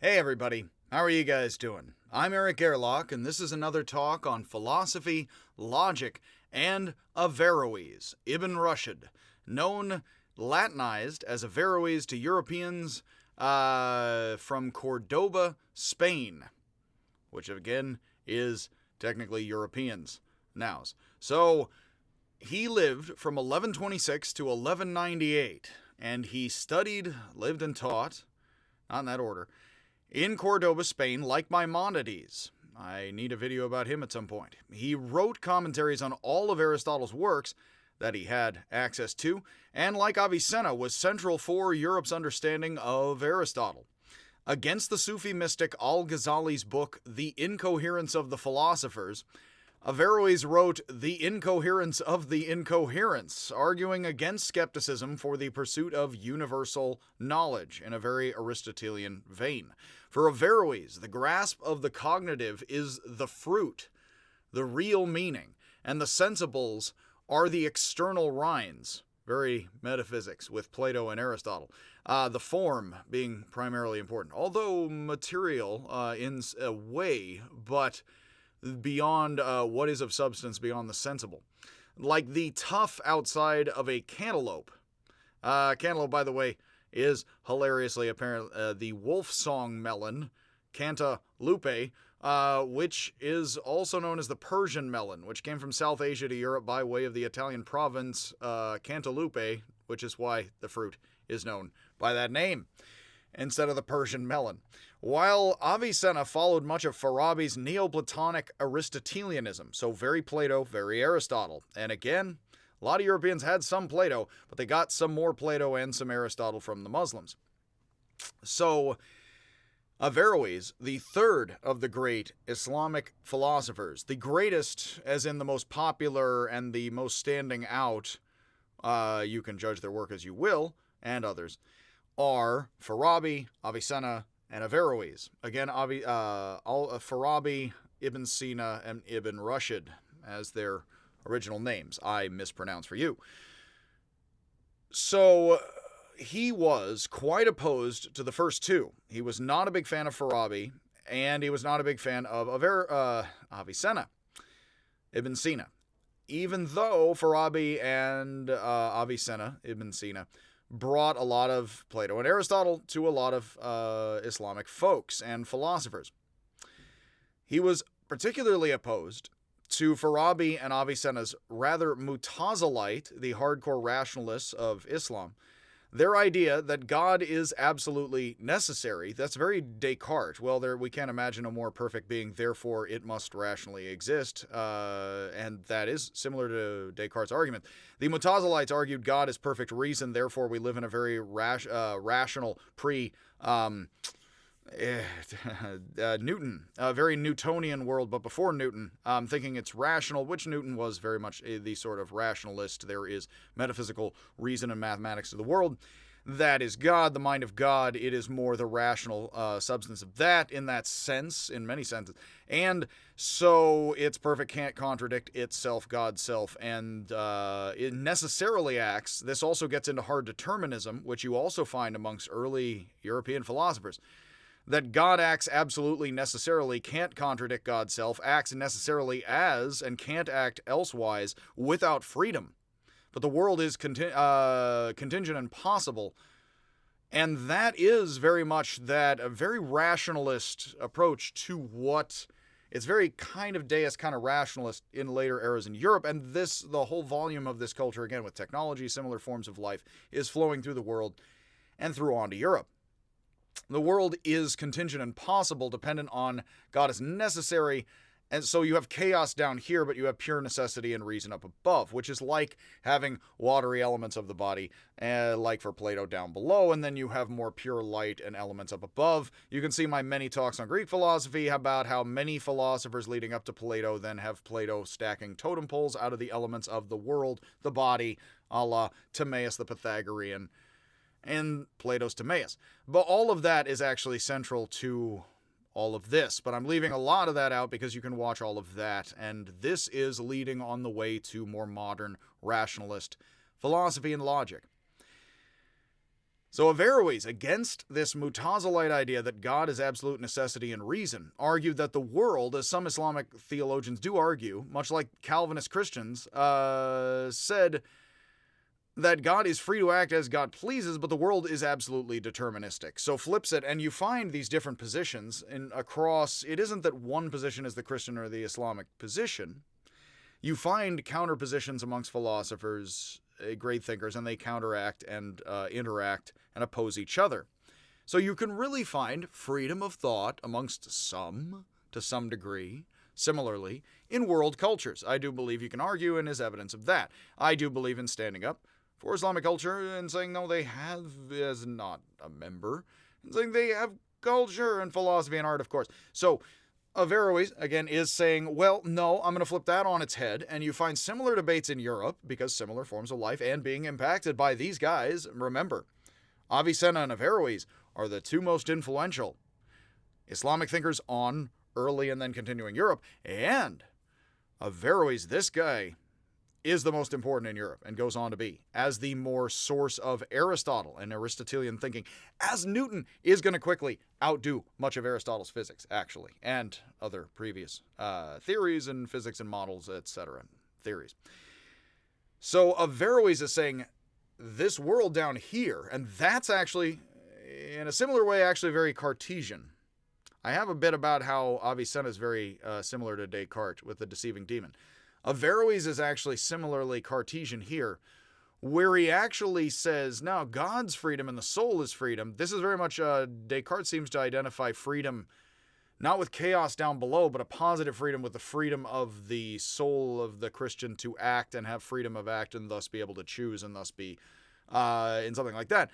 Hey everybody, how are you guys doing? I'm Eric Gerlach, and this is another talk on philosophy, logic, and Averroes, Ibn Rushd, known Latinized as Averroes to Europeans from Cordoba, Spain, which again is technically Europeans' nows. So he lived from 1126 to 1198, and he studied, lived, and taught, not in that order, in Cordoba, Spain, like Maimonides. I need a video about him at some point. He wrote commentaries on all of Aristotle's works that he had access to, and like Avicenna, was central for Europe's understanding of Aristotle. Against the Sufi mystic Al-Ghazali's book, The Incoherence of the Philosophers, Averroes wrote The Incoherence of the Incoherence, arguing against skepticism for the pursuit of universal knowledge in a very Aristotelian vein. For Averroes, the grasp of the cognitive is the fruit, the real meaning, and the sensibles are the external rinds, very metaphysics with Plato and Aristotle, the form being primarily important, although material in a way, but beyond what is of substance beyond the sensible. Like the tough outside of a cantaloupe. Cantaloupe, by the way, is hilariously apparently the wolf song melon, cantaloupe, which is also known as the Persian melon, which came from South Asia to Europe by way of the Italian province Cantaloupe, which is why the fruit is known by that name instead of the Persian melon. While Avicenna followed much of Farabi's Neoplatonic Aristotelianism, so very Plato, very Aristotle. And again, a lot of Europeans had some Plato, but they got some more Plato and some Aristotle from the Muslims. So Averroes, the third of the great Islamic philosophers, the greatest as in the most popular and the most standing out, you can judge their work as you will, and others, are Farabi, Avicenna, and Averroes. Again, Farabi, Ibn Sina, and Ibn Rushd as their original names. I mispronounce for you. So he was quite opposed to the first two. He was not a big fan of Farabi, and he was not a big fan of Avicenna, Ibn Sina. Even though Farabi and Avicenna, Ibn Sina, brought a lot of Plato and Aristotle to a lot of Islamic folks and philosophers. He was particularly opposed to Farabi and Avicenna's rather Mutazilite, the hardcore rationalists of Islam, their idea that God is absolutely necessary. That's very Descartes. Well, we can't imagine a more perfect being, therefore it must rationally exist. And that is similar to Descartes' argument. The Mutazilites argued God is perfect reason, therefore we live in a very rational Newton, a very Newtonian world, but before Newton, thinking it's rational, which Newton was very much the sort of rationalist. There is metaphysical reason and mathematics of the world. That is God, the mind of God. It is more the rational substance of that in that sense, in many senses. And so it's perfect, can't contradict itself, God's self, and it necessarily acts. This also gets into hard determinism, which you also find amongst early European philosophers. That God acts absolutely necessarily, can't contradict God's self, acts necessarily as, and can't act elsewise without freedom. But the world is contingent and possible. And that is very much that a very rationalist approach to what it's very kind of deist, kind of rationalist in later eras in Europe. And the whole volume of this culture, again, with technology, similar forms of life, is flowing through the world and through on to Europe. The world is contingent and possible, dependent on God is necessary. And so you have chaos down here, but you have pure necessity and reason up above, which is like having watery elements of the body, like for Plato down below, and then you have more pure light and elements up above. You can see my many talks on Greek philosophy about how many philosophers leading up to Plato then have Plato stacking totem poles out of the elements of the world, the body, a la Timaeus the Pythagorean, and Plato's Timaeus. But all of that is actually central to all of this, but I'm leaving a lot of that out because you can watch all of that, and this is leading on the way to more modern rationalist philosophy and logic. So Averroes, against this Mutazilite idea that God is absolute necessity and reason, argued that the world, as some Islamic theologians do argue, much like Calvinist Christians, said that God is free to act as God pleases, but the world is absolutely deterministic. So flips it, and you find these different positions across. It isn't that one position is the Christian or the Islamic position. You find counter positions amongst philosophers, great thinkers, and they counteract and interact and oppose each other. So you can really find freedom of thought amongst some, to some degree, similarly, in world cultures. I do believe you can argue, and is evidence of that. I do believe in standing up for Islamic culture and saying, no, they have, as not a member, and saying they have culture and philosophy and art, of course. So Averroes, again, is saying, well, no, I'm going to flip that on its head, and you find similar debates in Europe, because similar forms of life and being impacted by these guys. Remember, Avicenna and Averroes are the two most influential Islamic thinkers on early and then continuing Europe, and Averroes, this guy, is the most important in Europe and goes on to be as the more source of Aristotle and Aristotelian thinking, as Newton is going to quickly outdo much of Aristotle's physics, actually, and other previous theories and physics and models, etc. theories. So Averroes is saying this world down here, and that's actually, in a similar way, actually very Cartesian. I have a bit about how Avicenna is very similar to Descartes with the deceiving demon. Averroes is actually similarly Cartesian here, where he actually says, now, God's freedom and the soul is freedom. This is very much, Descartes seems to identify freedom not with chaos down below, but a positive freedom with the freedom of the soul of the Christian to act and have freedom of act and thus be able to choose and thus be in something like that.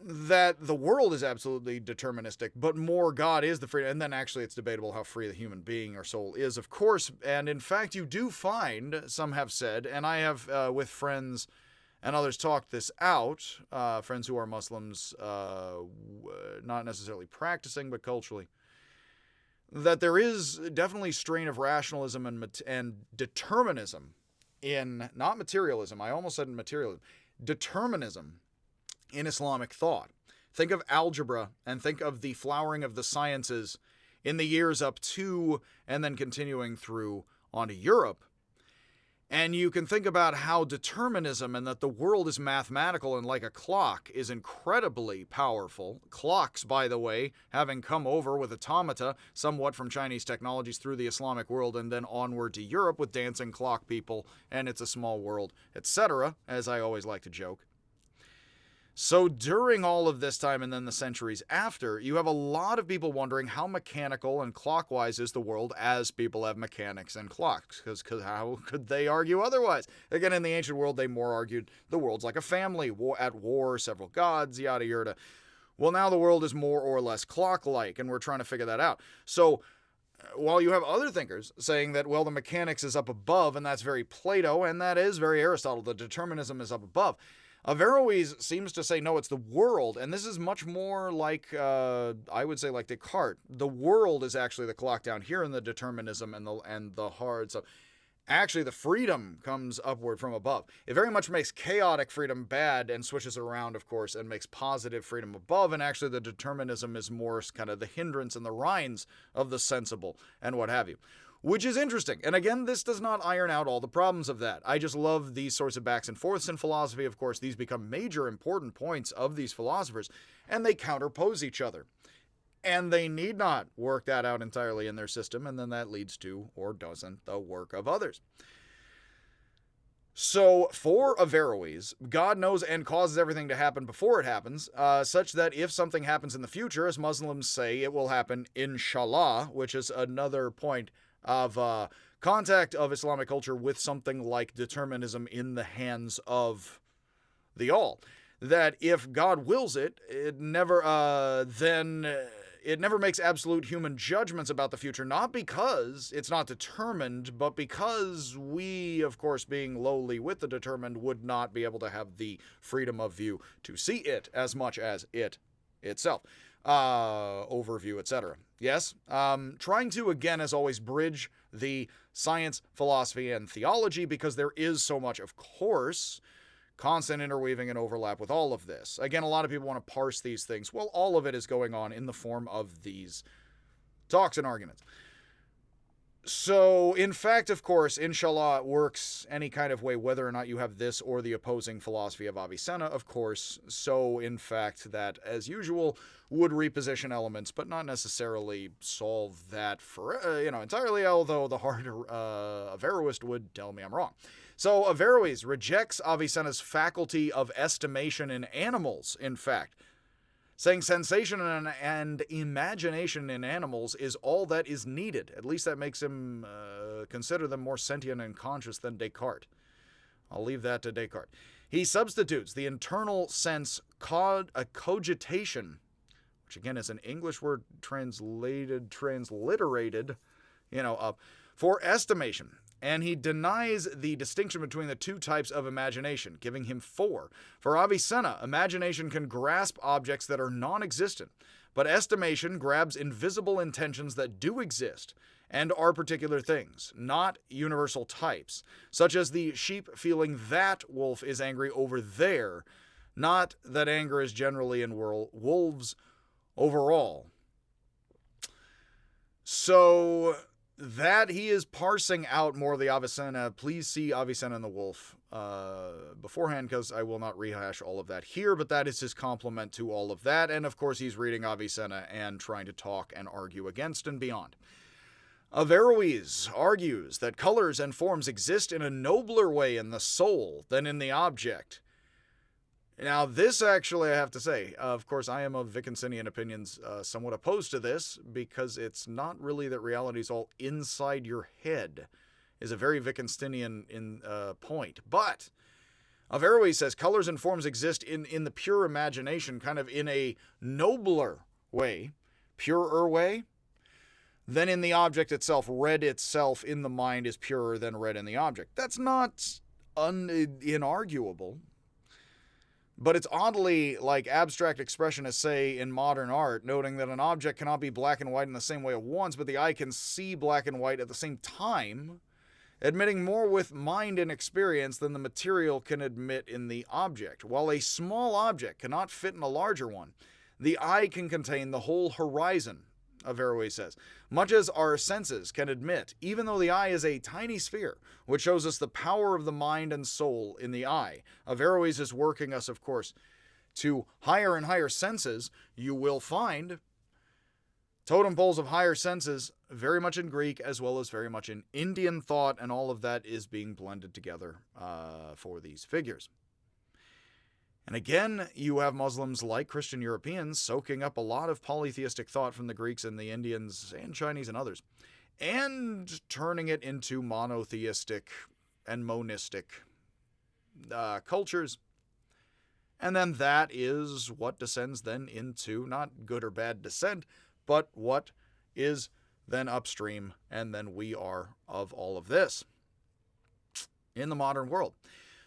That the world is absolutely deterministic, but more God is the freedom. And then actually it's debatable how free the human being or soul is, of course. And in fact, you do find, some have said, and I have with friends and others talked this out, friends who are Muslims, not necessarily practicing, but culturally, that there is definitely strain of rationalism and determinism in, not materialism, I almost said in materialism, determinism in Islamic thought. Think of algebra and think of the flowering of the sciences in the years up to and then continuing through onto Europe. And you can think about how determinism and that the world is mathematical and like a clock is incredibly powerful. Clocks, by the way, having come over with automata somewhat from Chinese technologies through the Islamic world and then onward to Europe with dancing clock people and It's a Small World, etc., as I always like to joke. So during all of this time and then the centuries after, you have a lot of people wondering how mechanical and clockwise is the world as people have mechanics and clocks, because how could they argue otherwise? Again, in the ancient world, they more argued the world's like a family, at war, several gods, yada yada. Well, now the world is more or less clock-like, and we're trying to figure that out. So while you have other thinkers saying that, well, the mechanics is up above, and that's very Plato, and that is very Aristotle, the determinism is up above, Averroes seems to say, no, it's the world, and this is much more like, I would say, like Descartes. The world is actually the clock down here in the determinism and the hard. So actually, the freedom comes upward from above. It very much makes chaotic freedom bad and switches around, of course, and makes positive freedom above, and actually the determinism is more kind of the hindrance and the rinds of the sensible and what have you. Which is interesting. And again, this does not iron out all the problems of that. I just love these sorts of backs and forths in philosophy. Of course, these become major important points of these philosophers, and they counterpose each other. And they need not work that out entirely in their system, and then that leads to, or doesn't, the work of others. So, for Averroes, God knows and causes everything to happen before it happens, such that if something happens in the future, as Muslims say, it will happen inshallah, which is another point of contact of Islamic culture with something like determinism in the hands of the all. That if God wills it, it never makes absolute human judgments about the future, not because it's not determined, but because we, of course, being lowly with the determined, would not be able to have the freedom of view to see it as much as it itself. Overview, etc. Yes? Trying to, again, as always, bridge the science, philosophy, and theology, because there is so much, of course, constant interweaving and overlap with all of this. Again, a lot of people want to parse these things. Well, all of it is going on in the form of these talks and arguments. So, in fact, of course, inshallah, it works any kind of way, whether or not you have this or the opposing philosophy of Avicenna, of course. So, in fact, that, as usual, would reposition elements, but not necessarily solve that for, entirely, although the hard Averroist would tell me I'm wrong. So, Averroes rejects Avicenna's faculty of estimation in animals, in fact, saying sensation and imagination in animals is all that is needed. At least that makes him consider them more sentient and conscious than Descartes. I'll leave that to Descartes. He substitutes the internal sense cogitation, which again is an English word transliterated, for estimation. And he denies the distinction between the two types of imagination, giving him 4. For Avicenna, imagination can grasp objects that are non-existent, but estimation grabs invisible intentions that do exist and are particular things, not universal types, such as the sheep feeling that wolf is angry over there, not that anger is generally in wolves overall. So that he is parsing out more of the Avicenna. Please see Avicenna and the Wolf beforehand, because I will not rehash all of that here, but that is his complement to all of that. And of course, he's reading Avicenna and trying to talk and argue against and beyond. Averroes argues that colors and forms exist in a nobler way in the soul than in the object. Now, this actually, I have to say, of course, I am of Wittgensteinian opinions somewhat opposed to this, because it's not really that reality is all inside your head, is a very Wittgensteinian point. But Averroes says colors and forms exist in the pure imagination, kind of in a nobler way, purer way, than in the object itself. Red itself in the mind is purer than red in the object. That's not inarguable. But it's oddly like abstract expressionists say in modern art, noting that an object cannot be black and white in the same way at once, but the eye can see black and white at the same time, admitting more with mind and experience than the material can admit in the object. While a small object cannot fit in a larger one, the eye can contain the whole horizon, Averroes says, much as our senses can admit, even though the eye is a tiny sphere, which shows us the power of the mind and soul in the eye. Averroes is working us, of course, to higher and higher senses. You will find totem poles of higher senses very much in Greek, as well as very much in Indian thought, and all of that is being blended together for these figures. And again, you have Muslims like Christian Europeans soaking up a lot of polytheistic thought from the Greeks and the Indians and Chinese and others, and turning it into monotheistic and monistic cultures. And then that is what descends then into, not good or bad descent, but what is then upstream, and then we are of all of this in the modern world.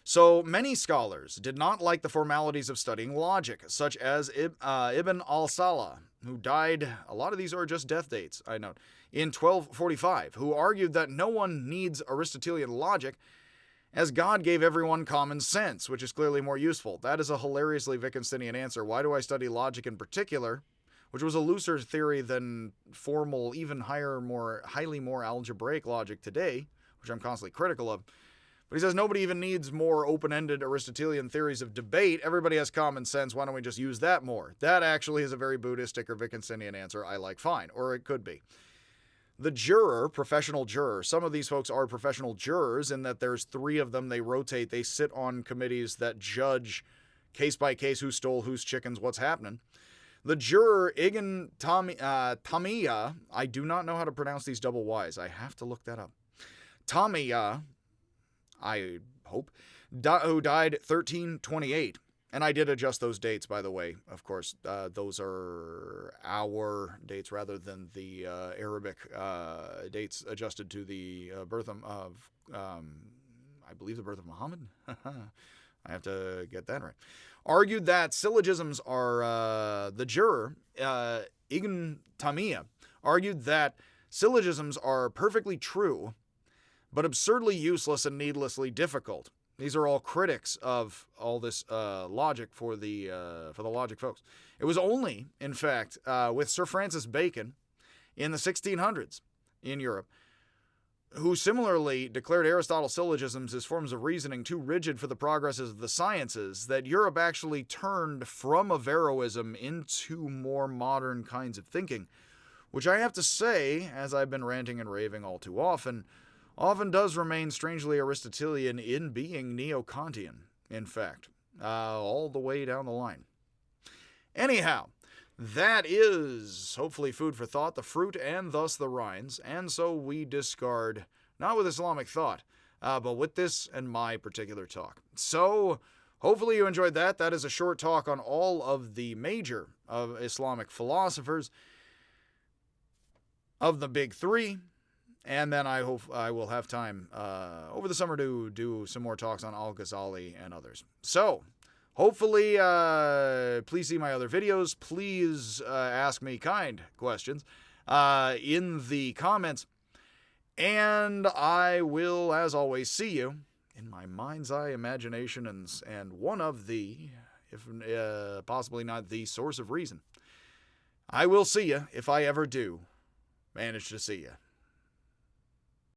So many scholars did not like the formalities of studying logic, such as Ibn al-Salah, who died, a lot of these are just death dates, I note, in 1245, who argued that no one needs Aristotelian logic, as God gave everyone common sense, which is clearly more useful. That is a hilariously Wittgensteinian answer. Why do I study logic in particular? Which was a looser theory than formal, even highly more algebraic logic today, which I'm constantly critical of. But he says nobody even needs more open-ended Aristotelian theories of debate. Everybody has common sense. Why don't we just use that more? That actually is a very Buddhistic or Wittgensteinian answer I like fine, or it could be. The juror, professional juror, some of these folks are professional jurors in that there's 3 of them. They rotate. They sit on committees that judge case by case who stole whose chickens, what's happening. The juror, Ibn Tamiya, I do not know how to pronounce these double Ys. I have to look that up. Tamiya, I hope, who died 1328. And I did adjust those dates, by the way. Of course, those are our dates rather than the Arabic dates adjusted to the birth of, I believe, the birth of Muhammad. I have to get that right. Argued that syllogisms are, the juror, Ibn Tamiya, argued that syllogisms are perfectly true, but absurdly useless and needlessly difficult. These are all critics of all this logic for the logic folks. It was only, in fact, with Sir Francis Bacon in the 1600s in Europe, who similarly declared Aristotle's syllogisms as forms of reasoning too rigid for the progresses of the sciences, that Europe actually turned from Averroism into more modern kinds of thinking, which I have to say, as I've been ranting and raving all too often does remain strangely Aristotelian in being neo-Kantian, in fact, all the way down the line. Anyhow, that is, hopefully, food for thought, the fruit, and thus the rinds, and so we discard, not with Islamic thought, but with this and my particular talk. So, hopefully you enjoyed that. That is a short talk on all of the major of Islamic philosophers of the big three, and then I hope I will have time over the summer to do some more talks on Al-Ghazali and others. So, hopefully, please see my other videos. Please ask me kind questions in the comments. And I will, as always, see you in my mind's eye imagination and one of the, if possibly not the, source of reason. I will see you if I ever do manage to see you.